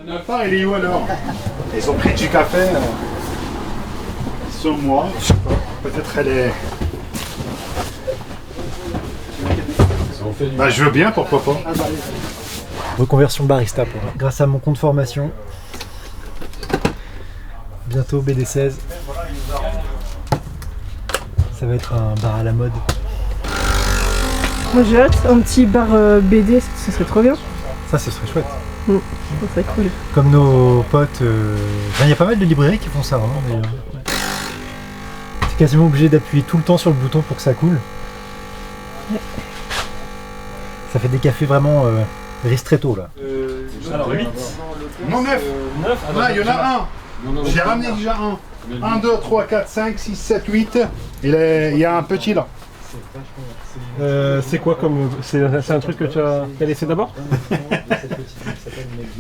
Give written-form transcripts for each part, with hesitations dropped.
Ma part, il est où alors? Ils ont pris du café sur moi, je sais pas. Peut-être elle est. Bah, je veux bien, pourquoi pas. Reconversion barista grâce à mon compte formation. Bientôt BD16. Ça va être un bar à la mode. Moi j'ai hâte, un petit bar BD, ce serait trop bien. Ça, ce serait chouette. Ça serait cool. Comme nos potes. Il y a pas mal de librairies qui font ça. Hein, d'ailleurs. T'es quasiment obligé d'appuyer tout le temps sur le bouton pour que ça coule. Ouais. Ça fait des cafés vraiment ristretto là. Alors 8. Non, 9. 9. Là, il y en a un. J'ai ramené déjà un. 1, 2, 3, 4, 5, 6, 7, 8. Il y a un petit là. C'est quoi comme. C'est un truc que tu as laissé d'abord?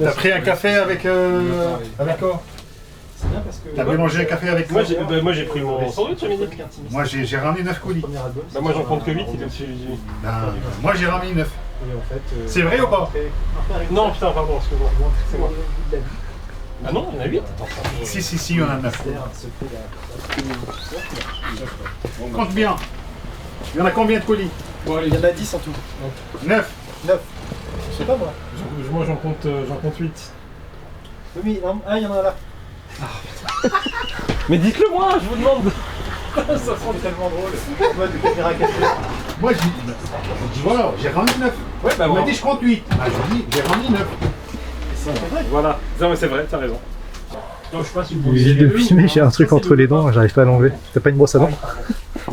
T'as pris un café avec quoi? T'as mélangé un café avec quoi? Moi j'ai pris mon sandwich à midi. Moi j'ai ramené 9 colis. Bah, moi j'en compte que 8. Moi j'ai ramené 9. C'est vrai ou pas? Non, putain, pardon, excuse-moi. C'est moi. Ah non, il y en a 8. Si, il y en a 9. Compte bien. Il y en a combien de colis? Il y en a 10 en tout. 9. 9. Je sais pas moi. Moi j'en compte 8. Oui, non, il y en a là. Mais dites-le moi, je vous demande. Ça serait tellement drôle. Moi, de caméra cachée. Moi je dis voilà, j'ai ramené 9. Ouais, bah On m'a bon. dit je compte 8. Bah je dis j'ai ramené 9. Voilà. Non, mais c'est vrai, t'as raison. Non, je sais pas si vous J'ai de filmer, j'ai un truc entre les dents, j'arrive pas à l'enlever. T'as pas une brosse à dents?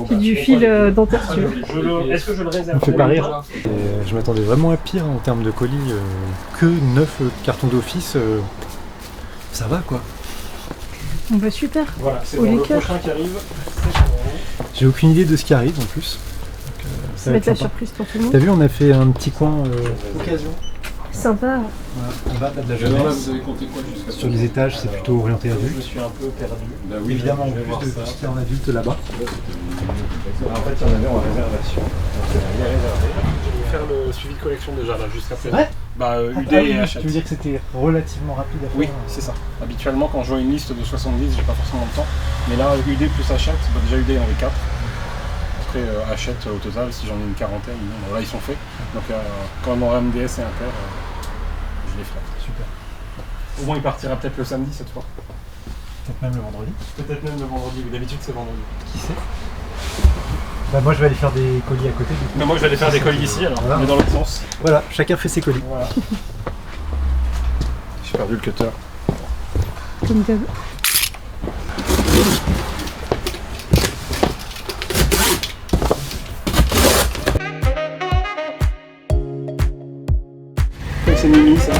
J'ai du fil dentaire si tu veux. Est-ce que je le réserve? Ça me fait pas rire. Et je m'attendais vraiment à pire en termes de colis. Que 9 cartons d'office, ça va quoi. On va super. Voilà, c'est Au bon, le liqueur. prochain qui arrive. J'ai aucune idée de ce qui arrive en plus. Donc, Ça va être la surprise pour tout le T'as monde. vu, on a fait un petit coin occasion. Sympa. En bas, t'as de la jeunesse. Sur les étages, c'est plutôt orienté Je adulte. me suis un peu perdu. Évidemment, plus de tout ce qui est en adulte là-bas. En fait, il y en avait en réservation. Je vais faire le suivi de collection déjà là, jusqu'à présent. Ouais. Bah, UD Ah et oui, Hachette. tu veux dire que c'était relativement rapide à faire? Oui, c'est ça. Habituellement, quand je vois une liste de 70, j'ai pas forcément le temps. Mais là, UD plus Hachette, bah, déjà UD, il y en avait 4. Après, Hachette, au total, si j'en ai une quarantaine, bon, là, ils sont faits. Donc, quand on aura MDS et Inter, je les ferai. Super. Au moins, il partira peut-être le samedi cette fois. Peut-être même le vendredi. Peut-être même le vendredi, mais d'habitude, c'est vendredi. Qui sait? Bah moi je vais aller faire des colis à côté. Du coup. Mais moi, je vais aller faire des colis ici, alors, Voilà. mais dans l'autre sens. Voilà, chacun fait ses colis. Voilà. J'ai perdu le cutter. Comme d'hab. C'est Mimi, ça.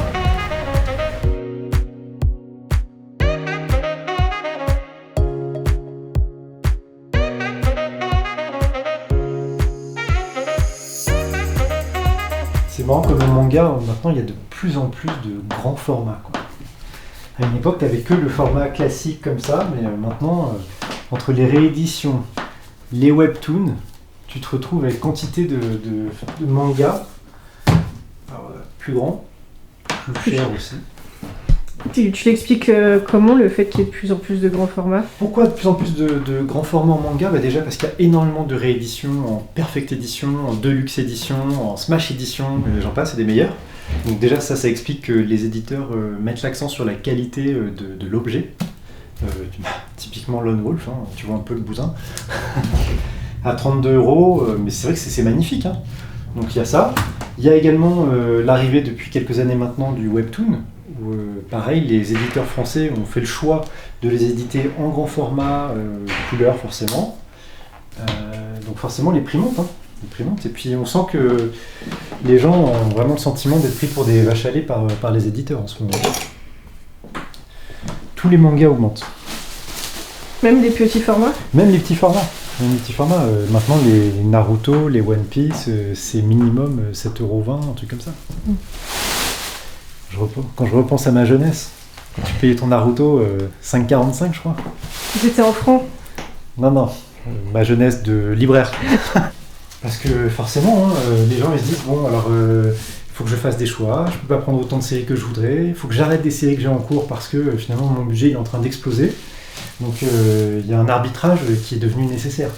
C'est marrant comme en manga, maintenant il y a de plus en plus de grands formats. Quoi. À une époque, tu n'avais que le format classique comme ça, mais maintenant, entre les rééditions, les webtoons, tu te retrouves avec quantité de mangas plus grands, plus chers aussi. Tu l'expliques comment le fait qu'il y ait de plus en plus de grands formats? Pourquoi de plus en plus de grands formats en manga? Bah déjà parce qu'il y a énormément de rééditions en Perfect Edition, en Deluxe Edition, en Smash Edition, j'en passe, c'est des meilleurs. Donc déjà ça explique que les éditeurs mettent l'accent sur la qualité de l'objet. Typiquement Lone Wolf, hein, tu vois un peu le bousin. À 32 €, mais c'est vrai que c'est magnifique. Hein. Donc il y a ça. Il y a également l'arrivée depuis quelques années maintenant du webtoon. Où, pareil, les éditeurs français ont fait le choix de les éditer en grand format, couleur forcément. Donc forcément les prix montent. Hein. Les prix montent. Et puis on sent que les gens ont vraiment le sentiment d'être pris pour des vaches à lait par les éditeurs en ce moment. Tous les mangas augmentent. Même les petits formats? Même les petits formats. Maintenant les Naruto, les One Piece, c'est minimum 7,20 €, un truc comme ça. Quand je repense à ma jeunesse, quand tu payais ton Naruto 5,45 je crois. C'était en francs? Non, ma jeunesse de libraire. Parce que forcément, hein, les gens ils se disent, bon alors faut que je fasse des choix, je peux pas prendre autant de séries que je voudrais, il faut que j'arrête des séries que j'ai en cours parce que finalement mon budget il est en train d'exploser. Donc il y a un arbitrage qui est devenu nécessaire.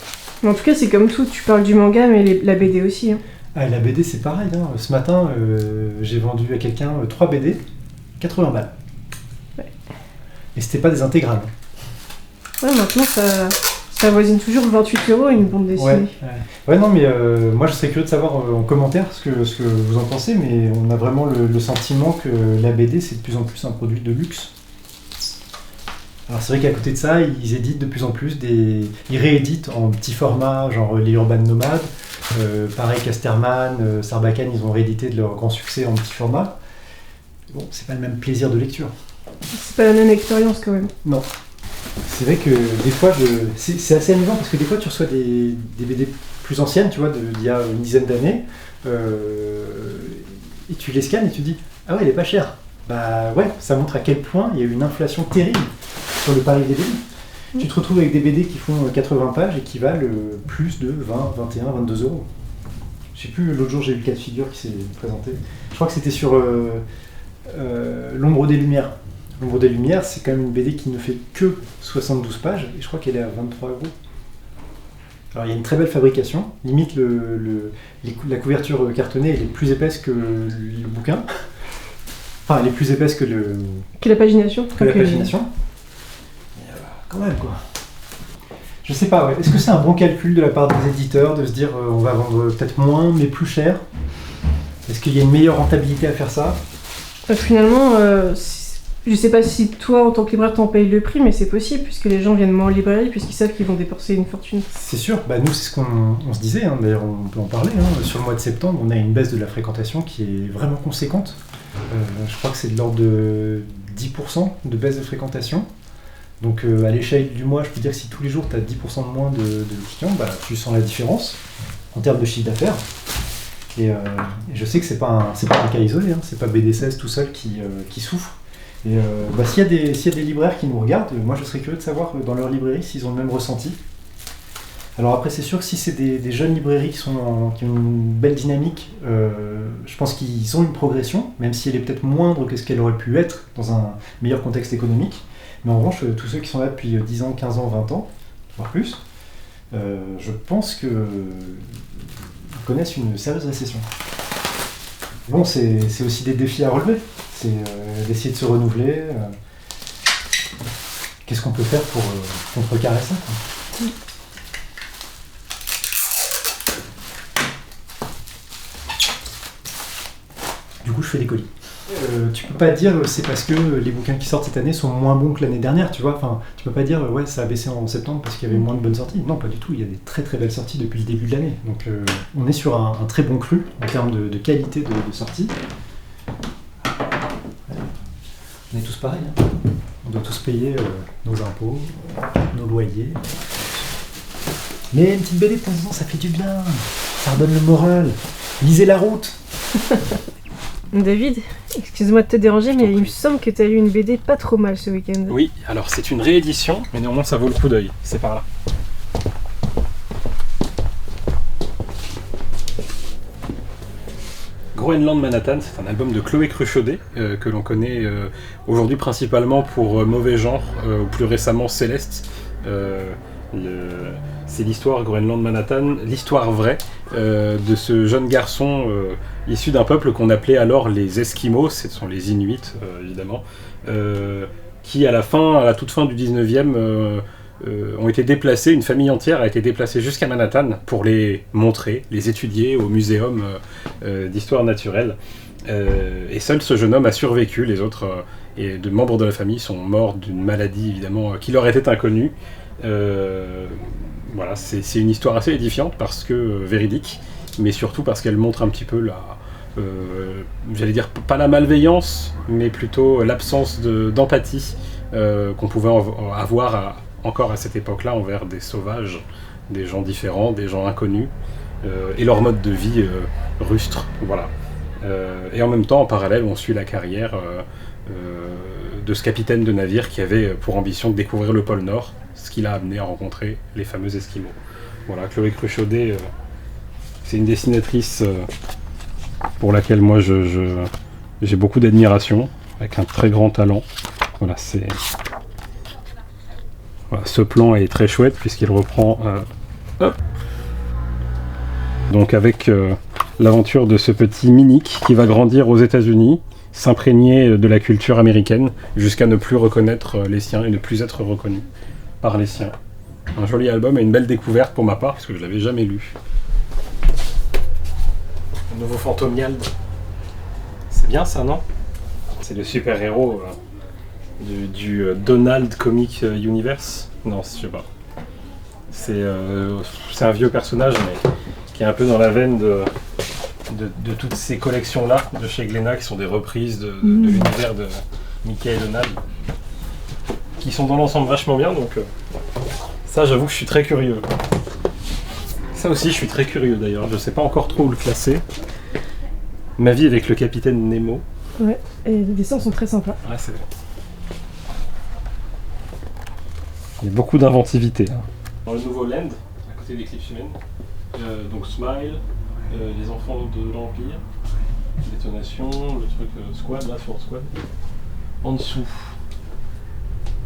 Mais en tout cas, c'est comme tout, tu parles du manga, mais la BD aussi. Hein. Ah, la BD c'est pareil, hein. Ce matin j'ai vendu à quelqu'un 3 BD, 80 balles. Ouais. Et c'était pas des intégrales. Ouais, maintenant ça avoisine toujours 28 € une bande dessinée. Ouais, non, mais moi je serais curieux de savoir en commentaire ce que vous en pensez, mais on a vraiment le sentiment que la BD c'est de plus en plus un produit de luxe. Alors c'est vrai qu'à côté de ça, ils éditent de plus en plus ils rééditent en petit format, genre les Urban Nomades, pareil Casterman, Sarbacane, ils ont réédité de leur grand succès en petit format. Bon, c'est pas le même plaisir de lecture. C'est pas la même expérience quand même. Non. C'est vrai que des fois, c'est assez amusant parce que des fois tu reçois des BD plus anciennes, tu vois, d'il y a une dizaine d'années, et tu les scannes et tu te dis « Ah ouais, elle est pas chère ». Bah ouais, ça montre à quel point il y a eu une inflation terrible sur le pari des BD. Tu te retrouves avec des BD qui font 80 pages et qui valent plus de 20, 21, 22 €. Je sais plus, l'autre jour j'ai eu le cas de figure qui s'est présenté. Je crois que c'était sur L'ombre des Lumières. L'ombre des Lumières, c'est quand même une BD qui ne fait que 72 pages et je crois qu'elle est à 23 €. Alors il y a une très belle fabrication, limite la couverture cartonnée elle est plus épaisse que le bouquin. Enfin, elle est plus épaisse que la pagination. Que la pagination. Mais quand même, quoi. Je sais pas, ouais. Est-ce que c'est un bon calcul de la part des éditeurs de se dire on va vendre peut-être moins mais plus cher? Est-ce qu'il y a une meilleure rentabilité à faire ça? Finalement, je sais pas si toi, en tant que libraire, t'en payes le prix, mais c'est possible, puisque les gens viennent moins en librairie, puisqu'ils savent qu'ils vont dépenser une fortune. C'est sûr, bah nous c'est ce qu'on se disait, hein. D'ailleurs on peut en parler. Hein. Sur le mois de septembre, on a une baisse de la fréquentation qui est vraiment conséquente. Je crois que c'est de l'ordre de 10% de baisse de fréquentation. Donc à l'échelle du mois, je peux dire que si tous les jours tu as 10% de moins de clients, bah, tu sens la différence en termes de chiffre d'affaires. Et je sais que c'est pas un cas isolé, hein. C'est pas BD16 tout seul qui souffre. Et s'il y a des libraires qui nous regardent, moi je serais curieux de savoir dans leur librairie s'ils ont le même ressenti. Alors après c'est sûr que si c'est des jeunes librairies qui ont une belle dynamique, je pense qu'ils ont une progression, même si elle est peut-être moindre que ce qu'elle aurait pu être dans un meilleur contexte économique. Mais en revanche, tous ceux qui sont là depuis 10 ans, 15 ans, 20 ans, voire plus, je pense qu'ils connaissent une sérieuse récession. Bon, c'est aussi des défis à relever, c'est d'essayer de se renouveler. Qu'est-ce qu'on peut faire pour contrecarrer ça, quoi. Du coup, je fais des colis. Tu peux pas dire c'est parce que les bouquins qui sortent cette année sont moins bons que l'année dernière, tu vois. Enfin, tu peux pas dire ouais ça a baissé en septembre parce qu'il y avait moins de bonnes sorties. Non, pas du tout. Il y a des très très belles sorties depuis le début de l'année. Donc on est sur un très bon cru en termes de qualité de sortie. On est tous pareils. Hein. On doit tous payer nos impôts, nos loyers. Mais une petite BD de temps en temps, ça fait du bien. Ça redonne le moral. Lisez La Route. David, excuse-moi de te déranger, mais il me semble que tu as lu une BD pas trop mal ce week-end. Oui, alors c'est une réédition, mais néanmoins ça vaut le coup d'œil. C'est par là. Groenland Manhattan, c'est un album de Chloé Cruchaudet, que l'on connaît aujourd'hui principalement pour Mauvais Genre, ou plus récemment Céleste. C'est l'histoire Groenland Manhattan, l'histoire vraie de ce jeune garçon issu d'un peuple qu'on appelait alors les Esquimaux, ce sont les Inuits évidemment, qui à la toute fin du 19e ont été déplacés, une famille entière a été déplacée jusqu'à Manhattan pour les montrer, les étudier au muséum d'histoire naturelle. Et seul ce jeune homme a survécu, les autres et de membres de la famille sont morts d'une maladie évidemment qui leur était inconnue. Voilà, c'est une histoire assez édifiante parce que véridique, mais surtout parce qu'elle montre un petit peu j'allais dire pas la malveillance, mais plutôt l'absence d'empathie qu'on pouvait avoir encore à cette époque-là envers des sauvages, des gens différents, des gens inconnus, et leur mode de vie rustre. Voilà. Et en même temps, en parallèle, on suit la carrière de ce capitaine de navire qui avait pour ambition de découvrir le pôle Nord, ce qui l'a amené à rencontrer les fameux Esquimaux. Voilà, Chloé Cruchaudet, c'est une dessinatrice pour laquelle moi j'ai beaucoup d'admiration, avec un très grand talent. Voilà, voilà, ce plan est très chouette puisqu'il reprend donc avec l'aventure de ce petit Minik qui va grandir aux États-Unis, s'imprégner de la culture américaine jusqu'à ne plus reconnaître les siens et ne plus être reconnu par les siens. Un joli album et une belle découverte pour ma part parce que je l'avais jamais lu. Le nouveau Fantomiald. C'est bien ça, non? C'est le super-héros du Donald Comic Universe. Non, je sais pas. C'est un vieux personnage, mais qui est un peu dans la veine de toutes ces collections-là de chez Glénat, qui sont des reprises de l'univers de Mickey et Donald, qui sont dans l'ensemble vachement bien, donc ça, j'avoue que je suis très curieux. Ça aussi, je suis très curieux d'ailleurs. Je sais pas encore trop où le classer. Ma vie avec le capitaine Nemo. Ouais, et les dessins sont très sympas. Ouais, c'est... Il y a beaucoup d'inventivité. Dans le nouveau Land, à côté d'Eclipse Humaine, donc Smile, les enfants de l'Empire, Détonation, le truc Squad, là, Sword Squad. En dessous.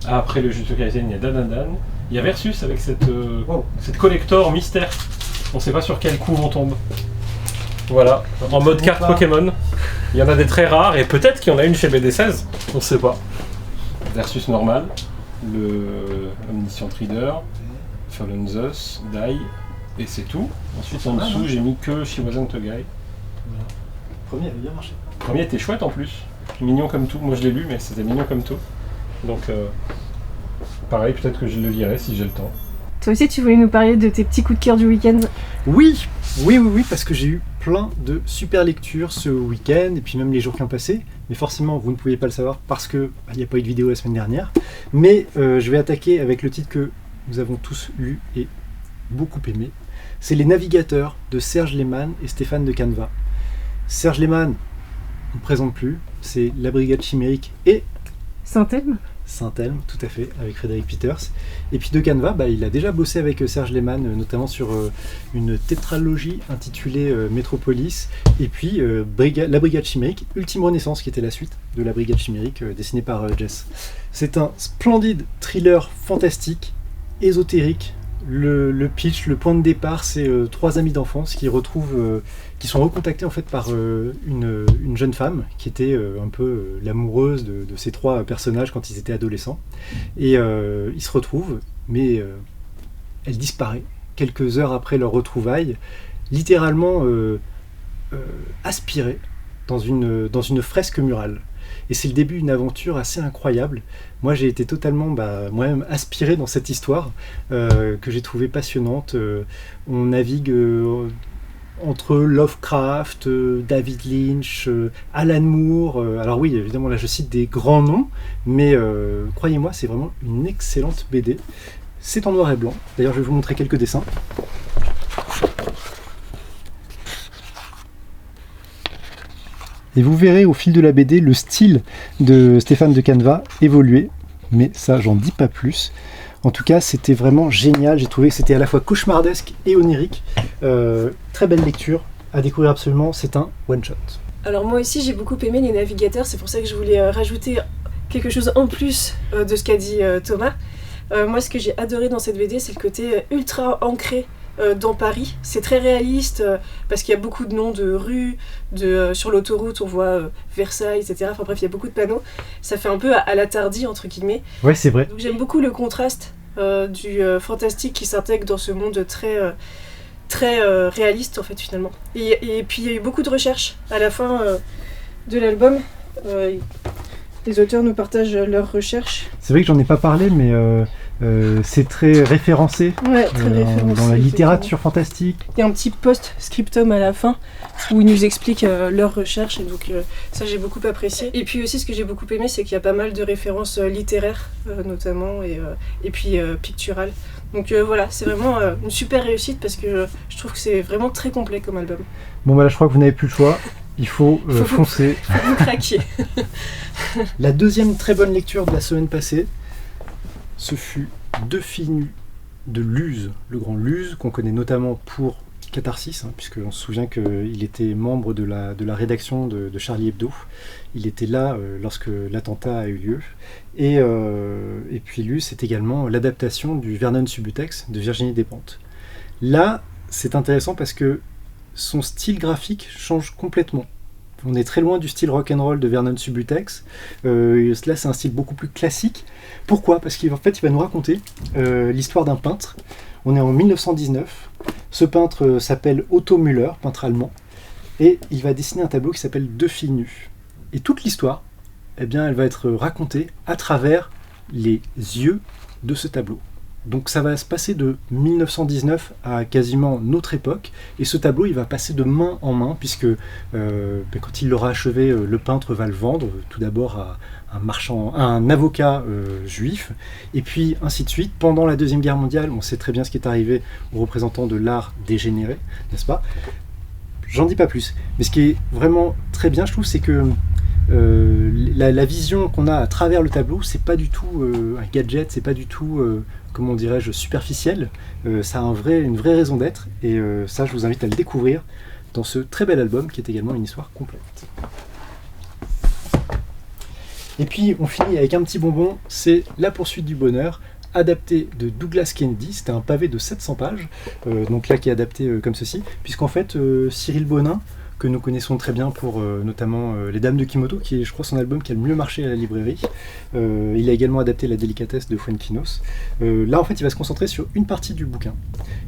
Après le Jujutsu Kaisen, il y a Dandadan. Il y a Versus avec cette collector mystère. On sait pas sur quel coup on tombe. Voilà, en mode carte Pokémon. Il y en a des très rares et peut-être qu'il y en a une chez BD16. On sait pas. Versus normal. Le Omniscient Reader, Fallen Zeus, Dai, et c'est tout. Ensuite en dessous j'ai mis que She Wasn't a Guy. Voilà. Le premier avait bien marché. Le premier était chouette en plus, mignon comme tout. Moi je l'ai lu mais c'était mignon comme tout. Donc pareil, peut-être que je le lirai si j'ai le temps. Toi aussi tu voulais nous parler de tes petits coups de cœur du week-end? Oui, parce que j'ai eu plein de super lectures ce week-end et puis même les jours qui ont passé. Mais forcément, vous ne pouviez pas le savoir parce qu'il n'y a pas eu de vidéo la semaine dernière. Mais je vais attaquer avec le titre que nous avons tous lu et beaucoup aimé. C'est Les Navigateurs de Serge Lehmann et Stéphane de Caneva. Serge Lehmann, on ne présente plus, c'est La Brigade Chimérique et Saint-Elme? Saint-Elme, tout à fait, avec Frédéric Peters. Et puis de Caneva, il a déjà bossé avec Serge Lehmann, notamment sur une tétralogie intitulée Métropolis, et puis La Brigade Chimérique, Ultime Renaissance, qui était la suite de La Brigade Chimérique, dessinée par Jess. C'est un splendide thriller fantastique, ésotérique. Le pitch, le point de départ, c'est trois amis d'enfance qui sont recontactés en fait par une jeune femme qui était un peu l'amoureuse de ces trois personnages quand ils étaient adolescents. Et ils se retrouvent, mais elle disparaît quelques heures après leur retrouvaille, littéralement aspirée dans une fresque murale. Et c'est le début d'une aventure assez incroyable. Moi, j'ai été totalement moi-même aspiré dans cette histoire que j'ai trouvée passionnante. On navigue entre Lovecraft, David Lynch, Alan Moore. Alors oui, évidemment, là, je cite des grands noms, mais croyez-moi, c'est vraiment une excellente BD. C'est en noir et blanc. D'ailleurs, je vais vous montrer quelques dessins. Et vous verrez au fil de la BD le style de Stéphane de Caneva évoluer, mais ça j'en dis pas plus. En tout cas c'était vraiment génial, j'ai trouvé que c'était à la fois cauchemardesque et onirique. Très belle lecture, à découvrir absolument, c'est un one-shot. Alors moi aussi j'ai beaucoup aimé Les Navigateurs, c'est pour ça que je voulais rajouter quelque chose en plus de ce qu'a dit Thomas. Moi ce que j'ai adoré dans cette BD c'est le côté ultra ancré dans Paris. C'est très réaliste parce qu'il y a beaucoup de noms de rues, sur l'autoroute on voit Versailles, etc. Enfin bref, il y a beaucoup de panneaux. Ça fait un peu à la Tardy entre guillemets. Ouais, c'est vrai. Donc j'aime beaucoup le contraste du fantastique qui s'intègre dans ce monde très réaliste en fait finalement. Et puis il y a eu beaucoup de recherches à la fin de l'album. Les auteurs nous partagent leurs recherches. C'est vrai que j'en ai pas parlé, mais c'est très référencé, Ouais, très référencé, dans la littérature fantastique. Il y a un petit post-scriptum à la fin où ils nous expliquent leurs recherches et donc ça j'ai beaucoup apprécié. Et puis aussi ce que j'ai beaucoup aimé c'est qu'il y a pas mal de références littéraires notamment et puis picturales. Donc voilà, c'est vraiment une super réussite parce que je trouve que c'est vraiment très complet comme album. Bon là je crois que vous n'avez plus le choix, il faut foncer. Vous craquiez. La deuxième très bonne lecture de la semaine passée, ce fut Deux filles nues de Luz, le grand Luz, qu'on connaît notamment pour catharsis, hein, puisqu'on se souvient qu'il était membre de la rédaction de Charlie Hebdo. Il était là lorsque l'attentat a eu lieu. Et puis lui, c'est également l'adaptation du Vernon Subutex de Virginie Despentes. Là, c'est intéressant parce que son style graphique change complètement. On est très loin du style rock'n'roll de Vernon Subutex. Là, c'est un style beaucoup plus classique. Pourquoi ? Parce qu'en fait, il va nous raconter l'histoire d'un peintre. On est en 1919. Ce peintre s'appelle Otto Müller, peintre allemand. Et il va dessiner un tableau qui s'appelle Deux filles nues. Et toute l'histoire, eh bien, elle va être racontée à travers les yeux de ce tableau. Donc ça va se passer de 1919 à quasiment notre époque, et ce tableau il va passer de main en main, puisque quand il l'aura achevé, le peintre va le vendre tout d'abord à un avocat juif, et puis ainsi de suite. Pendant la Deuxième Guerre mondiale, on sait très bien ce qui est arrivé aux représentants de l'art dégénéré, n'est-ce pas ? J'en dis pas plus, mais ce qui est vraiment très bien, je trouve, c'est que la vision qu'on a à travers le tableau, c'est pas du tout un gadget, c'est pas du tout, comment dirais-je, superficiel. Ça a une vraie raison d'être, et ça, je vous invite à le découvrir dans ce très bel album qui est également une histoire complète. Et puis, on finit avec un petit bonbon, c'est La poursuite du bonheur, adapté de Douglas Kennedy. C'était un pavé de 700 pages, donc là qui est adapté comme ceci, puisqu'en fait, Cyril Bonin, que nous connaissons très bien pour notamment Les Dames de Kimoto, qui est, je crois, son album qui a le mieux marché à la librairie. Il a également adapté La délicatesse de Fuenquinos. Là, en fait, il va se concentrer sur une partie du bouquin.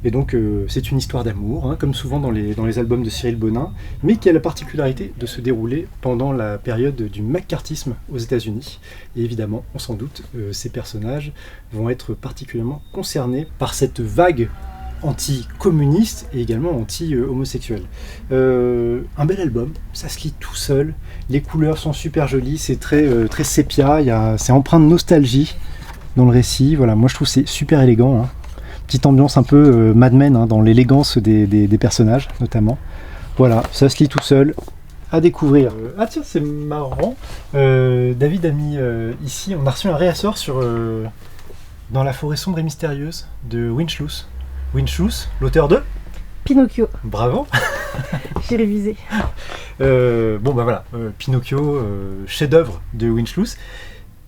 Et donc, c'est une histoire d'amour, hein, comme souvent dans les albums de Cyril Bonin, mais qui a la particularité de se dérouler pendant la période du McCarthyisme aux États-Unis. Et évidemment, on s'en doute, ces personnages vont être particulièrement concernés par cette vague anti-communiste et également anti-homosexuel. Un bel album, ça se lit tout seul, les couleurs sont super jolies, c'est très sépia, c'est empreint de nostalgie dans le récit. Voilà, moi je trouve que c'est super élégant, hein. Petite ambiance un peu Mad Men, hein, dans l'élégance des personnages notamment. Voilà, ça se lit tout seul, à découvrir. Ah tiens, c'est marrant, David a mis ici, on a reçu un réassort sur Dans la forêt sombre et mystérieuse de Winchlus, l'auteur de Pinocchio. Bravo. J'ai révisé. Bon bah voilà, Pinocchio, chef-d'œuvre de Winchlus.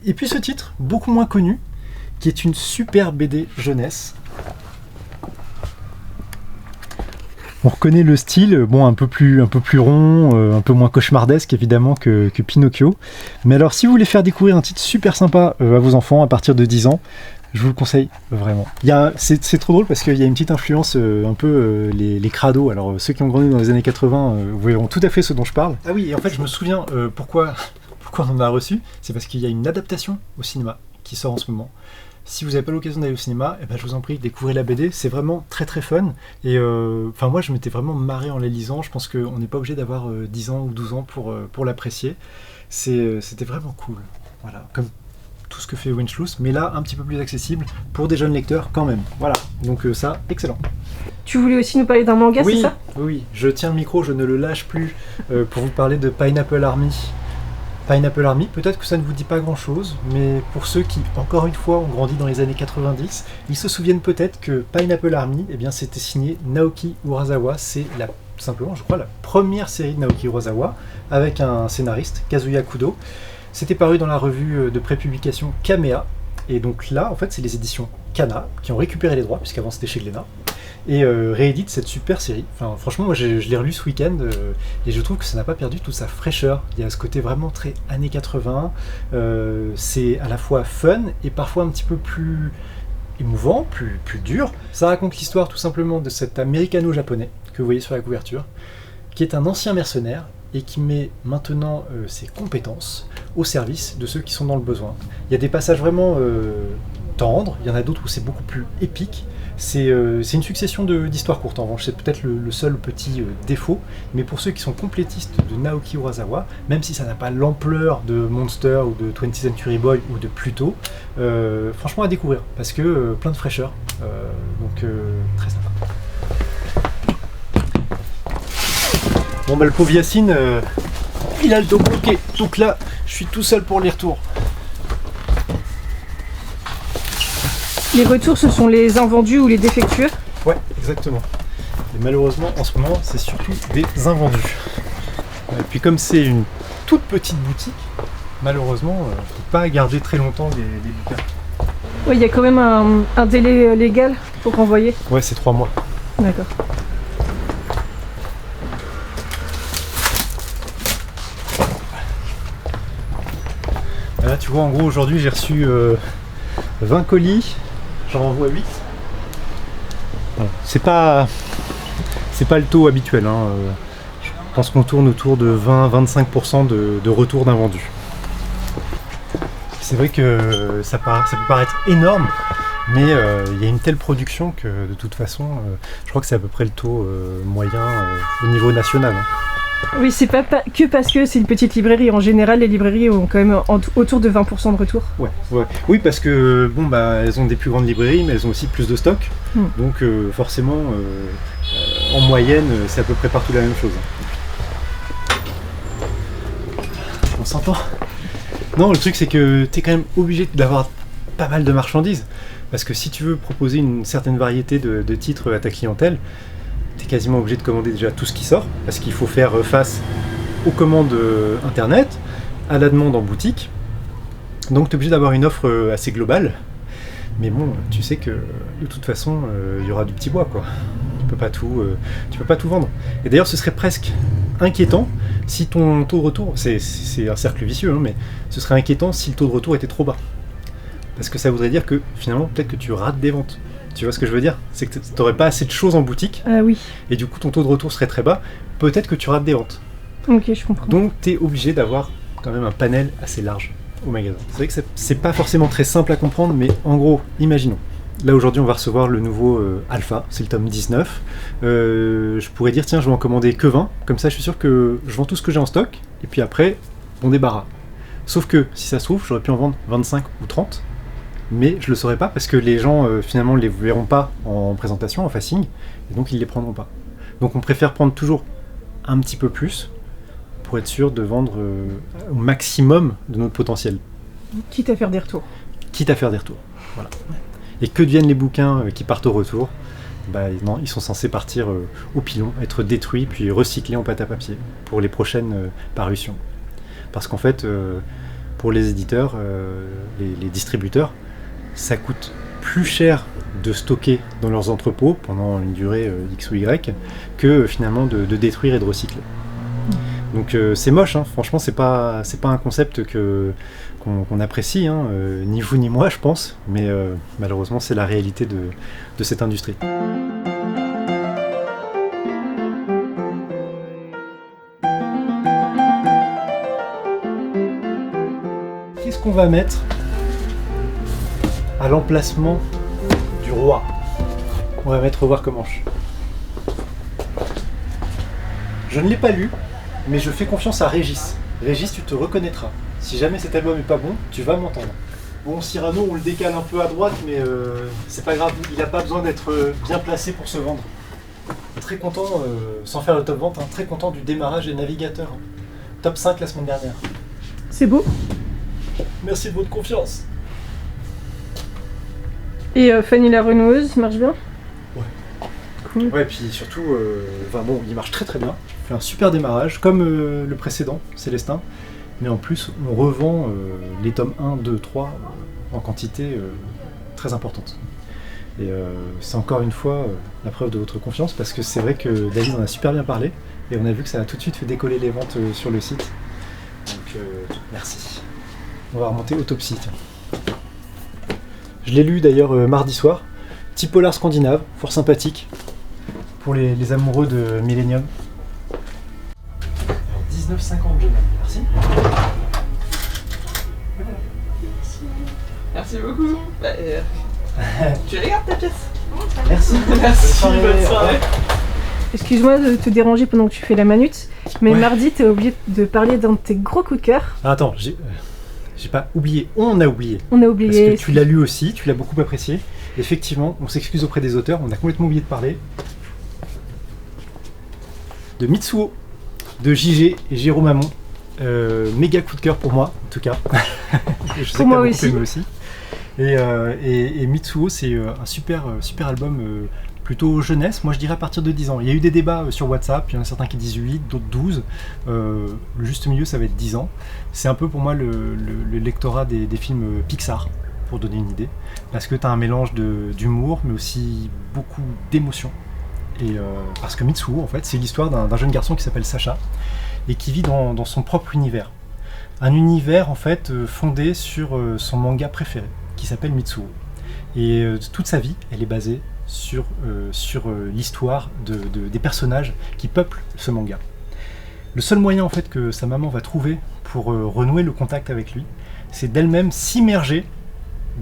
Et puis ce titre, beaucoup moins connu, qui est une super BD jeunesse. On reconnaît le style, bon un peu plus rond, un peu moins cauchemardesque évidemment que Pinocchio. Mais alors si vous voulez faire découvrir un titre super sympa à vos enfants à partir de 10 ans, je vous le conseille vraiment. C'est trop drôle parce qu'il y a une petite influence un peu les crados. Alors ceux qui ont grandi dans les années 80 vous verront tout à fait ce dont je parle. Ah oui, et en fait je me souviens pourquoi on en a reçu. C'est parce qu'il y a une adaptation au cinéma qui sort en ce moment. Si vous n'avez pas l'occasion d'aller au cinéma, eh ben, je vous en prie, découvrez la BD, c'est vraiment très très fun. Et moi je m'étais vraiment marré en la lisant. Je pense qu'on n'est pas obligé d'avoir 10 ans ou 12 ans pour l'apprécier. C'était vraiment cool. Voilà, comme tout ce que fait Winchlus, mais là un petit peu plus accessible pour des jeunes lecteurs quand même. Voilà, donc ça, excellent. Tu voulais aussi nous parler d'un manga, oui, c'est ça ? Oui, je tiens le micro, je ne le lâche plus pour vous parler de Pineapple Army. Pineapple Army, peut-être que ça ne vous dit pas grand-chose, mais pour ceux qui, encore une fois, ont grandi dans les années 90, ils se souviennent peut-être que Pineapple Army, eh bien, c'était signé Naoki Urasawa. C'est simplement, je crois, la première série de Naoki Urasawa, avec un scénariste, Kazuya Kudo. C'était paru dans la revue de prépublication Kamea, et donc là, en fait, c'est les éditions Kana qui ont récupéré les droits, puisqu'avant c'était chez Glénat, et rééditent cette super série. Enfin, franchement, moi je l'ai relu ce week-end, et je trouve que ça n'a pas perdu toute sa fraîcheur. Il y a ce côté vraiment très années 80, c'est à la fois fun, et parfois un petit peu plus émouvant, plus dur. Ça raconte l'histoire tout simplement de cet américano-japonais, que vous voyez sur la couverture, qui est un ancien mercenaire, et qui met maintenant ses compétences au service de ceux qui sont dans le besoin. Il y a des passages vraiment tendres, il y en a d'autres où c'est beaucoup plus épique. C'est une succession d'histoires courtes, en revanche, c'est peut-être le seul petit défaut, mais pour ceux qui sont complétistes de Naoki Urasawa, même si ça n'a pas l'ampleur de Monster ou de 20th Century Boy ou de Pluto, franchement à découvrir, parce que plein de fraîcheur, donc très sympa. Bon bah le pauvre Yacine, il a le dos bloqué, donc là je suis tout seul pour les retours. Les retours, ce sont les invendus ou les défectueux ? Ouais, exactement. Et malheureusement, en ce moment, c'est surtout des invendus. Et puis comme c'est une toute petite boutique, malheureusement, on ne peut pas garder très longtemps les bouquins. Oui, il y a quand même un délai légal pour renvoyer. Ouais, c'est 3 mois. D'accord. Là, tu vois, en gros, aujourd'hui, j'ai reçu 20 colis. J'en renvoie 8. Voilà. C'est pas le taux habituel. Hein. Je pense qu'on tourne autour de 20-25% de retour d'invendus. C'est vrai que ça peut paraître énorme, mais il y a une telle production que de toute façon, je crois que c'est à peu près le taux moyen au niveau national. Hein. Oui, c'est pas que parce que c'est une petite librairie. En général, les librairies ont quand même autour de 20% de retour. Ouais. Oui, parce que bon, elles ont des plus grandes librairies, mais elles ont aussi plus de stock. Donc forcément, en moyenne, c'est à peu près partout la même chose. On s'entend ? Non, le truc c'est que tu es quand même obligé d'avoir pas mal de marchandises. Parce que si tu veux proposer une certaine variété de titres à ta clientèle, tu es quasiment obligé de commander déjà tout ce qui sort. Parce qu'il faut faire face aux commandes internet, à la demande en boutique. Donc tu es obligé d'avoir une offre assez globale. Mais bon, tu sais que de toute façon, il y aura du petit bois, quoi. Tu peux pas tout vendre. Et d'ailleurs, ce serait presque inquiétant si ton taux de retour, c'est un cercle vicieux, hein, mais ce serait inquiétant si le taux de retour était trop bas. Parce que ça voudrait dire que finalement, peut-être que tu rates des ventes. Tu vois ce que je veux dire ? C'est que tu n'aurais pas assez de choses en boutique, Oui. et du coup ton taux de retour serait très bas. Peut-être que tu rates des ventes. Ok, je comprends. Donc tu es obligé d'avoir quand même un panel assez large au magasin. C'est vrai que c'est pas forcément très simple à comprendre, mais en gros, imaginons. Là aujourd'hui on va recevoir le nouveau Alpha, c'est le tome 19. Je pourrais dire tiens je vais en commander que 20, comme ça je suis sûr que je vends tout ce que j'ai en stock, et puis après on débarras. Sauf que si ça se trouve j'aurais pu en vendre 25 ou 30, mais je le saurais pas parce que les gens finalement les verront pas en présentation, en facing, et donc ils les prendront pas. Donc on préfère prendre toujours un petit peu plus pour être sûr de vendre au maximum de notre potentiel. Quitte à faire des retours. Quitte à faire des retours, voilà. Et que deviennent les bouquins qui partent au retour ? Non, ils sont censés partir au pilon, être détruits puis recyclés en pâte à papier pour les prochaines parutions. Parce qu'en fait, pour les éditeurs, les distributeurs, ça coûte plus cher de stocker dans leurs entrepôts pendant une durée X ou Y que finalement de détruire et de recycler. Donc c'est moche, hein. Franchement c'est pas un concept qu'on apprécie, hein. Ni vous ni moi je pense, mais malheureusement c'est la réalité de cette industrie. Qu'est-ce qu'on va mettre à l'emplacement du roi ? On va mettre Revoir Comanche. Je ne l'ai pas lu, mais je fais confiance à Régis. Régis, tu te reconnaîtras. Si jamais cet album est pas bon, tu vas m'entendre. Bon, Cyrano, on le décale un peu à droite, mais c'est pas grave. Il n'a pas besoin d'être bien placé pour se vendre. Très content, sans faire le top vente, hein, très content du démarrage des navigateurs. Hein. Top 5 la semaine dernière. C'est beau. Merci de votre confiance. Et Fanny la renoueuse, marche bien ? Cool. Ouais, puis surtout, il marche très très bien. Il fait un super démarrage, comme le précédent, Célestin. Mais en plus, on revend les tomes 1, 2, 3 en quantité très importante. Et c'est encore une fois la preuve de votre confiance, parce que c'est vrai que David en a super bien parlé, et on a vu que ça a tout de suite fait décoller les ventes sur le site. Donc merci. On va remonter Autopsie. Tiens. Je l'ai lu d'ailleurs mardi soir. Petit polar scandinave, fort sympathique, pour les amoureux de Millennium. 19,50 jeune homme, merci. Merci beaucoup. Tu regardes ta pièce. Merci. Merci, bonne soirée. Excuse-moi de te déranger pendant que tu fais la manute, mais Ouais. mardi, t'as oublié de parler d'un de tes gros coups de cœur. Ah, attends, j'ai pas oublié, on a oublié. On a Parce oublié. que tu l'as lu aussi, tu l'as beaucoup apprécié. Effectivement, on s'excuse auprès des auteurs, on a complètement oublié de parler de Mitsuo, de JG et Jérôme Hamon. Méga coup de cœur pour moi, en tout cas. Je sais Pour que moi t'as beaucoup aussi. aimé aussi. Et Mitsuo, c'est un super album plutôt jeunesse, moi je dirais à partir de 10 ans. Il y a eu des débats sur WhatsApp, il y en a certains qui disent 8, d'autres 12. Le juste milieu, ça va être 10 ans. C'est un peu pour moi le lectorat des films Pixar, pour donner une idée. Parce que tu as un mélange d'humour, mais aussi beaucoup d'émotion. Et parce que Mitsuo, en fait, c'est l'histoire d'un jeune garçon qui s'appelle Sacha, et qui vit dans son propre univers. Un univers, en fait, fondé sur son manga préféré, qui s'appelle Mitsuo. Et toute sa vie, elle est basée sur l'histoire des personnages qui peuplent ce manga. Le seul moyen en fait que sa maman va trouver pour renouer le contact avec lui, c'est d'elle-même s'immerger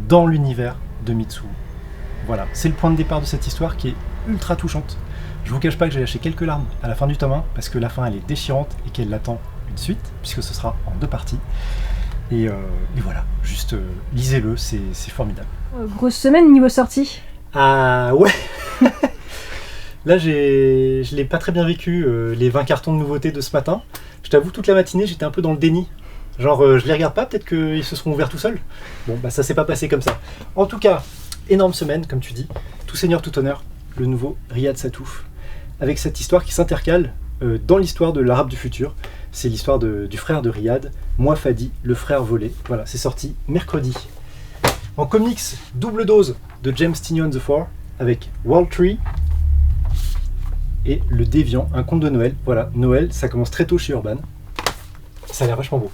dans l'univers de Mitsuo. Voilà, c'est le point de départ de cette histoire qui est ultra touchante. Je vous cache pas que j'ai lâché quelques larmes à la fin du tome 1 parce que la fin elle est déchirante et qu'elle attend une suite, puisque ce sera en 2 parties. Et voilà, juste lisez-le, c'est formidable. Grosse semaine niveau sortie. Ah ouais. Là je l'ai pas très bien vécu, les 20 cartons de nouveautés de ce matin. Je t'avoue, toute la matinée j'étais un peu dans le déni. Genre je les regarde pas, peut-être qu'ils se seront ouverts tout seuls. Bon bah ça s'est pas passé comme ça. En tout cas, énorme semaine comme tu dis. Tout seigneur, tout honneur, le nouveau Riyad Sattouf. Avec cette histoire qui s'intercale dans l'histoire de l'Arabe du futur. C'est l'histoire du frère de Riyad, Mouafadi, le frère volé. Voilà, c'est sorti mercredi. En comics, double dose de James Tynion The Four avec World Tree et Le Déviant, un conte de Noël. Voilà, Noël, ça commence très tôt chez Urban. Ça a l'air vachement beau.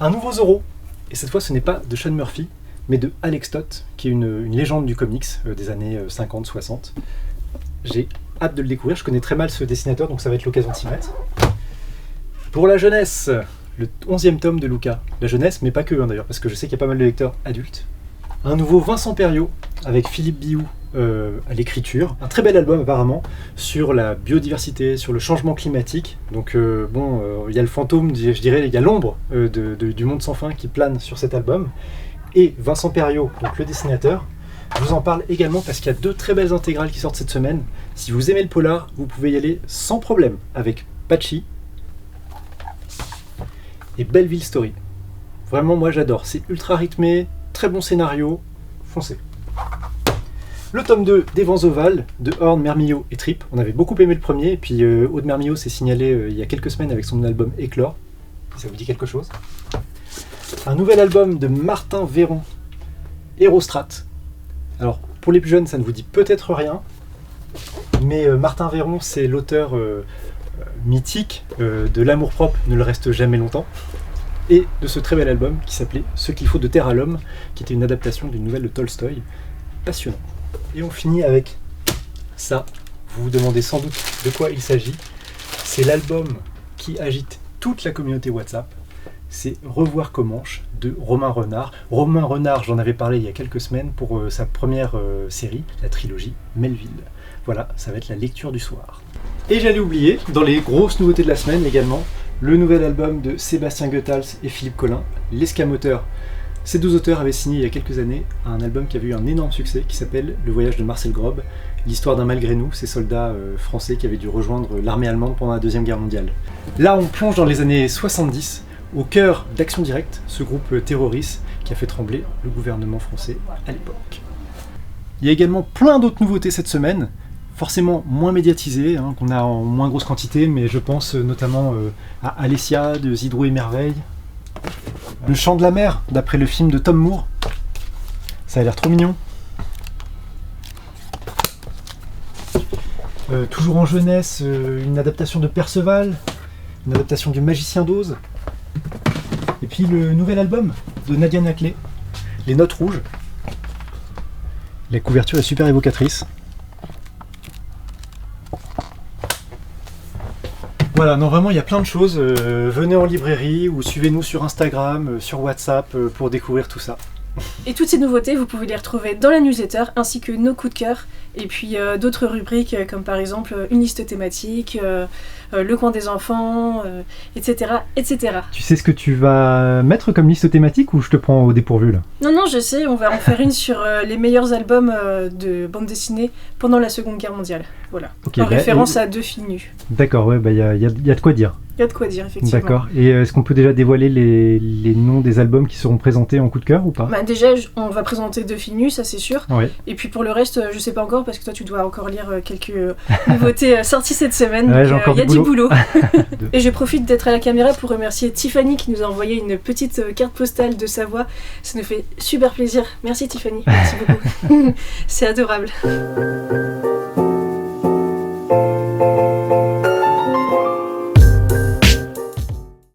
Un nouveau Zorro, et cette fois ce n'est pas de Sean Murphy, mais de Alex Toth, qui est une légende du comics des années 50-60. J'ai hâte de le découvrir, je connais très mal ce dessinateur, donc ça va être l'occasion de s'y mettre. Pour la jeunesse, le 11e tome de Luca. La jeunesse, mais pas que d'ailleurs, parce que je sais qu'il y a pas mal de lecteurs adultes. Un nouveau Vincent Perriot, avec Philippe Biou à l'écriture. Un très bel album apparemment, sur la biodiversité, sur le changement climatique. Donc il y a le fantôme, je dirais, il y a l'ombre du monde sans fin qui plane sur cet album. Et Vincent Perriot, donc le dessinateur, je vous en parle également parce qu'il y a 2 très belles intégrales qui sortent cette semaine. Si vous aimez le polar, vous pouvez y aller sans problème avec Patchy et Belleville Story. Vraiment, moi j'adore. C'est ultra rythmé, très bon scénario. Foncez. Le tome 2 des Vents Ovales de Horn, Mermillot et Trip. On avait beaucoup aimé le premier, et puis Aude Mermillot s'est signalé il y a quelques semaines avec son album Éclore. Ça vous dit quelque chose? Un nouvel album de Martin Véron, Hérostrat. Alors, pour les plus jeunes, ça ne vous dit peut-être rien, mais Martin Véron, c'est l'auteur mythique de L'amour-propre ne le reste jamais longtemps, et de ce très bel album qui s'appelait Ce qu'il faut de terre à l'homme, qui était une adaptation d'une nouvelle de Tolstoï. Passionnant. Et on finit avec ça. Vous vous demandez sans doute de quoi il s'agit. C'est l'album qui agite toute la communauté WhatsApp. C'est Revoir Comanche de Romain Renard. Romain Renard, j'en avais parlé il y a quelques semaines pour sa première série, la trilogie Melville. Voilà, ça va être la lecture du soir. Et j'allais oublier, dans les grosses nouveautés de la semaine également, le nouvel album de Sébastien Goethals et Philippe Collin, L'Escamoteur. Ces 2 auteurs avaient signé il y a quelques années un album qui avait eu un énorme succès qui s'appelle Le Voyage de Marcel Grob, l'histoire d'un malgré nous, ces soldats français qui avaient dû rejoindre l'armée allemande pendant la Deuxième Guerre mondiale. Là, on plonge dans les années 70, au cœur d'Action Directe, ce groupe terroriste qui a fait trembler le gouvernement français à l'époque. Il y a également plein d'autres nouveautés cette semaine, forcément moins médiatisées, qu'on a en moins grosse quantité, mais je pense notamment à Alessia de Zidrou et Merveille, Le Chant de la mer, d'après le film de Tom Moore. Ça a l'air trop mignon. Toujours en jeunesse, une adaptation de Perceval, une adaptation du Magicien d'Oz. Et puis le nouvel album de Nadia Naclé, Les Notes Rouges. La couverture est super évocatrice. Voilà, non vraiment il y a plein de choses. Venez en librairie ou suivez-nous sur Instagram, sur WhatsApp pour découvrir tout ça. Et toutes ces nouveautés, vous pouvez les retrouver dans la newsletter ainsi que nos coups de cœur Et puis d'autres rubriques comme par exemple une liste thématique, le coin des enfants, etc., etc. Tu sais ce que tu vas mettre comme liste thématique ou je te prends au dépourvu là? Non, je sais, on va en faire une sur les meilleurs albums de bande dessinée pendant la Seconde Guerre mondiale. Voilà, en référence à Deux filles nues. D'accord, ouais, il y a de quoi dire. Il y a de quoi dire, effectivement. D'accord, et est-ce qu'on peut déjà dévoiler les noms des albums qui seront présentés en coup de cœur ou pas? Déjà, on va présenter Deux filles nues, ça c'est sûr. Ouais. Et puis pour le reste, je sais pas encore, parce que toi tu dois encore lire quelques nouveautés sorties cette semaine. Ouais, donc il y a du boulot. Et je profite d'être à la caméra pour remercier Tiffany qui nous a envoyé une petite carte postale de Savoie. Ça nous fait super plaisir. Merci Tiffany, merci beaucoup. C'est adorable.